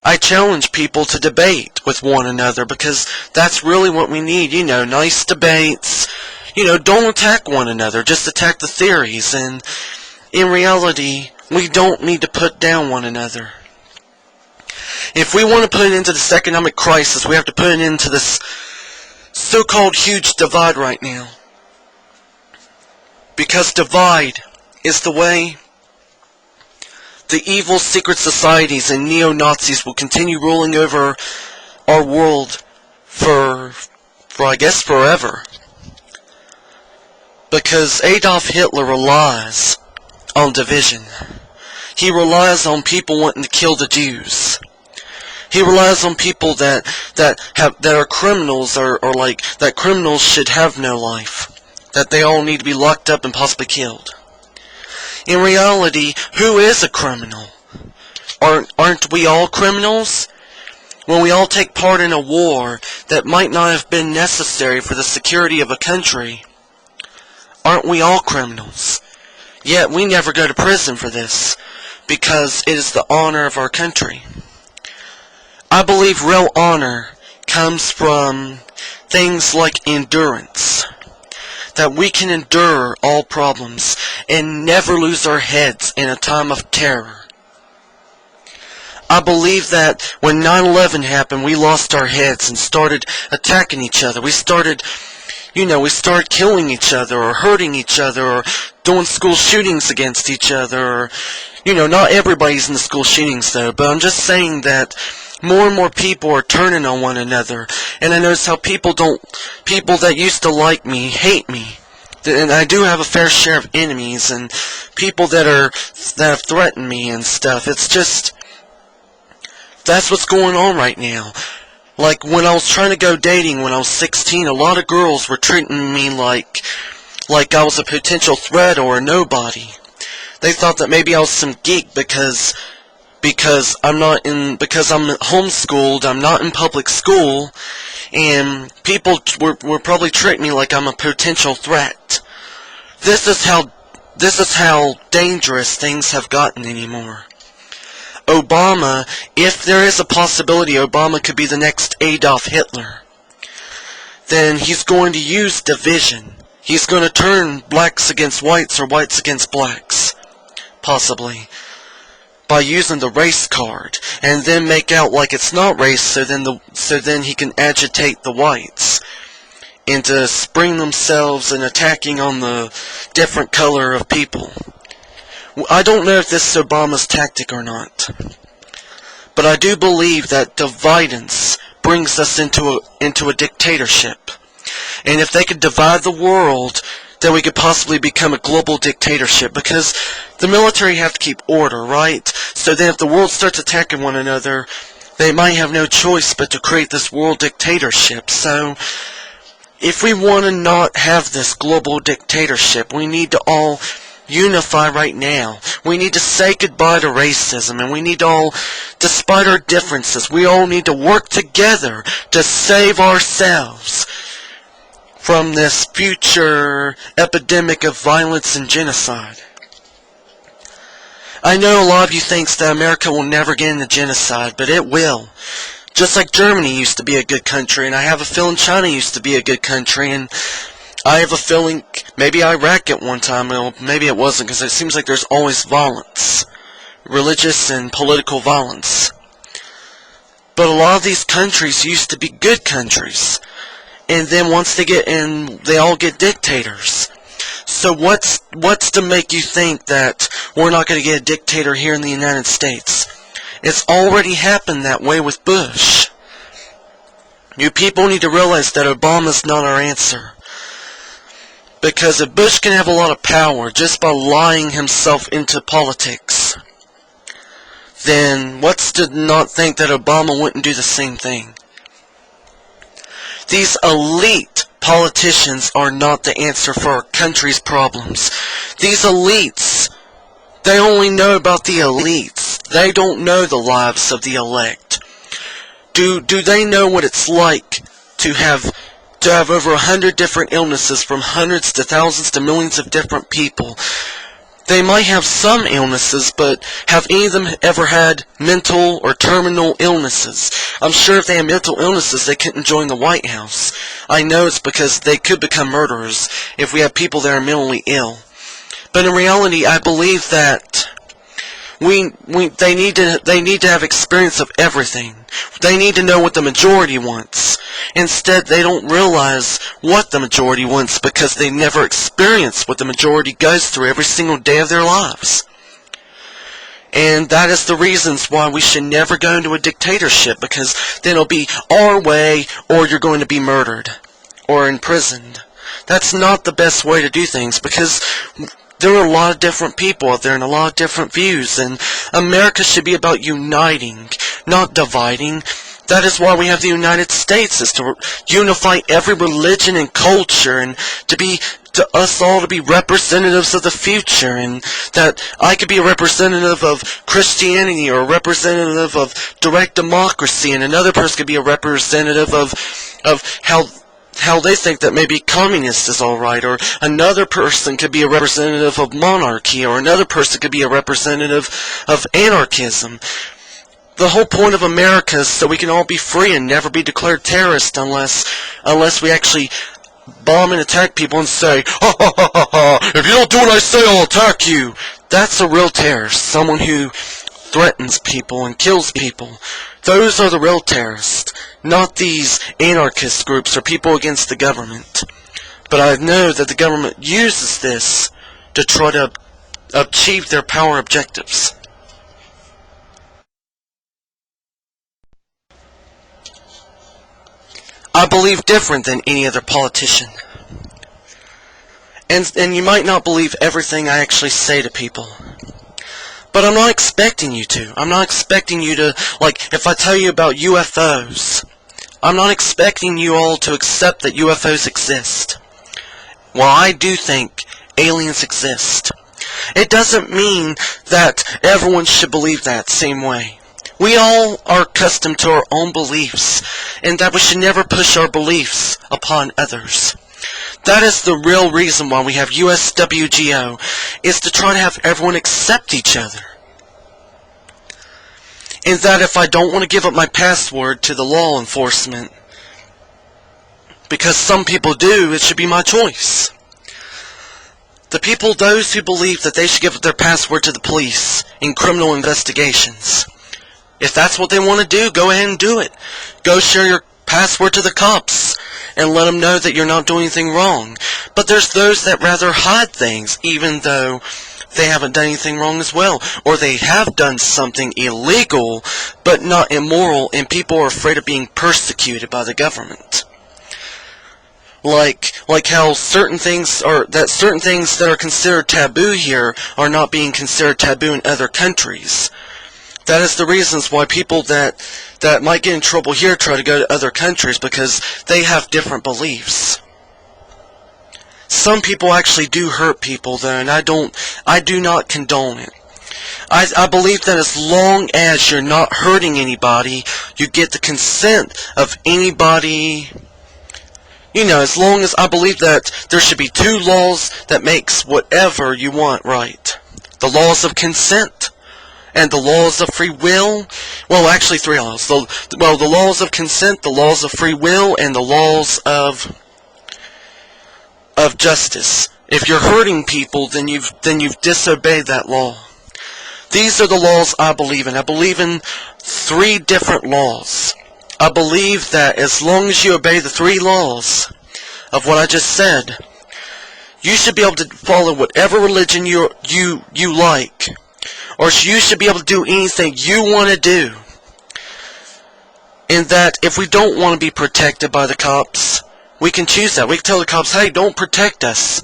I challenge people to debate with one another, because that's really what we need, nice debates. Don't attack one another, just attack the theories, and in reality, we don't need to put down one another. If we want to put an end to this economic crisis, we have to put an end to this so-called huge divide right now. Because divide is the way the evil secret societies and neo-Nazis will continue ruling over our world for I guess forever. Because Adolf Hitler relies on division. He relies on people wanting to kill the Jews. He relies on people that are criminals, or like that criminals should have no life. That they all need to be locked up and possibly killed. In reality, who is a criminal? Aren't we all criminals? When we all take part in a war that might not have been necessary for the security of a country, aren't we all criminals? Yet we never go to prison for this, because it is the honor of our country. I believe real honor comes from things like endurance. That we can endure all problems and never lose our heads in a time of terror. I believe that when 9/11 happened, we lost our heads and started attacking each other. We started killing each other, or hurting each other, or doing school shootings against each other, or, not everybody's in the school shootings though, but I'm just saying that more and more people are turning on one another, and I notice how people that used to like me hate me, and I do have a fair share of enemies and people that have threatened me and stuff. It's just, that's what's going on right now. Like when I was trying to go dating when I was 16, a lot of girls were treating me like I was a potential threat or a nobody. They thought that maybe I was some geek because I'm homeschooled, I'm not in public school, and people were probably treating me like I'm a potential threat. This is how dangerous things have gotten anymore. Obama, if there is a possibility Obama could be the next Adolf Hitler, then he's going to use division. He's going to turn blacks against whites or whites against blacks, possibly, by using the race card, and then make out like it's not race, so then he can agitate the whites into spring themselves and attacking on the different color of people. I don't know if this is Obama's tactic or not, but I do believe that dividance brings us into a dictatorship. And if they could divide the world, then we could possibly become a global dictatorship, because the military have to keep order, right? So then if the world starts attacking one another, they might have no choice but to create this world dictatorship. So if we want to not have this global dictatorship, we need to all unify right now. We need to say goodbye to racism, and we need to all, despite our differences, we all need to work together to save ourselves from this future epidemic of violence and genocide. I know a lot of you thinks that America will never get into genocide, but it will. Just like Germany used to be a good country, and I have a feeling China used to be a good country, and I have a feeling maybe Iraq at one time, well, maybe it wasn't, because it seems like there's always violence. Religious and political violence. But a lot of these countries used to be good countries. And then once they get in, they all get dictators. So what's to make you think that we're not going to get a dictator here in the United States? It's already happened that way with Bush. You people need to realize that Obama's not our answer. Because if Bush can have a lot of power just by lying himself into politics, then what's to not think that Obama wouldn't do the same thing? These elite politicians are not the answer for our country's problems. These elites, they only know about the elites. They don't know the lives of the elect. Do they know what it's like to have over 100 different illnesses from hundreds to thousands to millions of different people? They might have some illnesses, but have any of them ever had mental or terminal illnesses? I'm sure if they had mental illnesses, they couldn't join the White House. I know it's because they could become murderers if we have people that are mentally ill. But in reality, I believe that they need to have experience of everything. They need to know what the majority wants. Instead, they don't realize what the majority wants because they never experience what the majority goes through every single day of their lives. And that is the reasons why we should never go into a dictatorship, because then it'll be our way or you're going to be murdered or imprisoned. That's not the best way to do things, because there are a lot of different people out there and a lot of different views, and America should be about uniting, not dividing. That is why we have the United States, is to unify every religion and culture, and to us all to be representatives of the future, and that I could be a representative of Christianity or a representative of direct democracy, and another person could be a representative of how they think that maybe communist is alright, or another person could be a representative of monarchy, or another person could be a representative of anarchism. The whole point of America is so we can all be free and never be declared terrorists unless we actually bomb and attack people and say, ha ha ha ha ha, if you don't do what I say, I'll attack you. That's a real terrorist, someone who threatens people and kills people. Those are the real terrorists, not these anarchist groups or people against the government. But I know that the government uses this to try to achieve their power objectives. I believe different than any other politician. And you might not believe everything I actually say to people. But I'm not expecting you to. I'm not expecting you to, like, if I tell you about UFOs, I'm not expecting you all to accept that UFOs exist. Well, I do think aliens exist. It doesn't mean that everyone should believe that same way. We all are accustomed to our own beliefs, and that we should never push our beliefs upon others. That is the real reason why we have USWGO, is to try to have everyone accept each other. And that if I don't want to give up my password to the law enforcement, because some people do, it should be my choice. Those who believe that they should give up their password to the police in criminal investigations, if that's what they want to do, go ahead and do it. Go share your password to the cops and let them know that you're not doing anything wrong. But there's those that rather hide things, even though they haven't done anything wrong as well. Or they have done something illegal, but not immoral, and people are afraid of being persecuted by the government. Like how certain things that are considered taboo here are not being considered taboo in other countries. That is the reasons why people that might get in trouble here try to go to other countries, because they have different beliefs. Some people actually do hurt people though, and I do not condone it. I believe that as long as you're not hurting anybody, you get the consent of anybody. As long as I believe that there should be two laws that makes whatever you want right. The laws of consent and the laws of free will. Well, actually three laws. The laws of consent, the laws of free will, and the laws of justice. If you're hurting people, then you've disobeyed that law. These are the laws I believe in. I believe in three different laws. I believe that as long as you obey the three laws of what I just said, you should be able to follow whatever religion you like. Or you should be able to do anything you want to do. And that if we don't want to be protected by the cops, we can choose that. We can tell the cops, hey, don't protect us.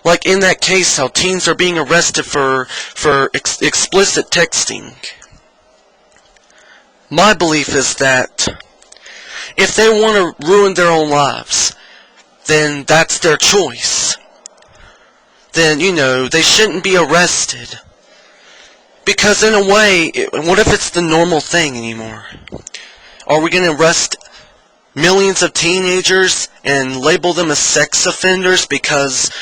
Like in that case, how teens are being arrested for explicit texting. My belief is that if they want to ruin their own lives, then that's their choice. Then, they shouldn't be arrested. Because in a way, what if it's the normal thing anymore? Are we going to arrest millions of teenagers and label them as sex offenders because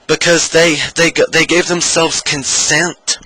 because they gave themselves consent